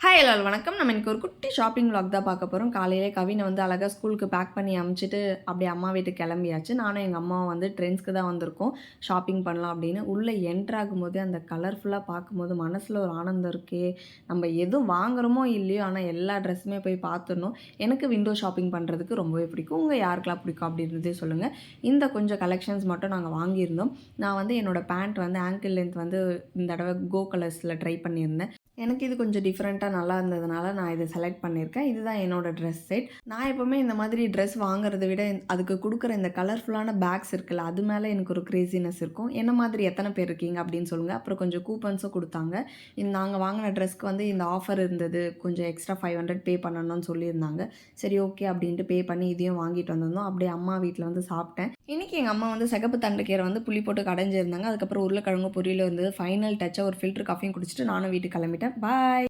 Hi எல்லாரும் வணக்கம். நம்ம இன்னைக்கு ஒரு குட்டி ஷாப்பிங் vlog தான் பார்க்க போறோம். காலையிலே கவின வந்து அழகா ஸ்கூலுக்கு பேக் பண்ணி அனுப்பிச்சுட்டு அப்படியே அம்மா வீட்டுக்கு கிளம்பியாச்சு. நானும் எங்கள் அம்மாவும் வந்து ட்ரெண்ட்ஸ்க்கு தான் வந்திருக்கோம். ஷாப்பிங் பண்ணலாம் அப்படின்னு. உள்ளே என்ட்ரு ஆகும்போதே அந்த கலர்ஃபுல்லாக பார்க்கும்போது மனசில் ஒரு ஆனந்தம் இருக்கே. நம்ம எதுவும் வாங்குறோமோ இல்லையோ, ஆனால் எல்லா ட்ரெஸ்ஸுமே போய் பார்த்துடணும். எனக்கு விண்டோ ஷாப்பிங் பண்ணுறதுக்கு ரொம்பவே பிடிக்கும். உங்கள் யாருக்கெல்லாம் பிடிக்கும் அப்படின்றதே சொல்லுங்கள். இந்த கொஞ்சம் கலெக்ஷன்ஸ் மட்டும் நாங்கள் வாங்கியிருந்தோம். நான் வந்து என்னோடய பேண்ட் வந்து ஆங்கிள் லென்த் வந்து இந்த தடவை கோ கலர்ஸில் ட்ரை பண்ணியிருந்தேன். எனக்கு இது கொஞ்சம் டிஃப்ரெண்ட்டாக நல்லா இருந்ததுனால நான் இதை செலக்ட் பண்ணியிருக்கேன். இதுதான் என்னோடய ட்ரெஸ் செட். நான் எப்போவுமே இந்த மாதிரி ட்ரெஸ் வாங்குறத விட அதுக்கு கொடுக்குற இந்த கலர்ஃபுல்லான பேக்ஸ் இருக்குல்ல, அது மேலே எனக்கு ஒரு க்ரேசினஸ் இருக்கும். என்ன மாதிரி எத்தனை பேர் இருக்கீங்க அப்படின்னு சொல்லுங்கள். அப்புறம் கொஞ்சம் கூப்பன்ஸும் கொடுத்தாங்க. நாங்கள் வாங்கின ட்ரெஸ்க்கு வந்து இந்த ஆஃபர் இருந்தது. கொஞ்சம் எக்ஸ்ட்ரா 500 பே பண்ணணும்னு சொல்லியிருந்தாங்க. சரி ஓகே அப்படின்ட்டு பே பண்ணி இதையும் வாங்கிட்டு வந்திருந்தோம். அப்படியே அம்மா வீட்டில் வந்து சாப்பிட்டேன். இன்றைக்கி எங்கள் அம்மா வந்து சிகப்பு தண்டுக்கீரை வந்து புளி போட்டு கடைஞ்சிருந்தாங்க. அதுக்கப்புறம் உருளைக்கிழங்கு பொரியல் இருந்தது. ஃபைனல் டச்சாக ஒரு ஃபில்டர் காஃபியும் குடிச்சிட்டு நானும் வீட்டுக்கு கிளம்பிட்டேன். பாய்.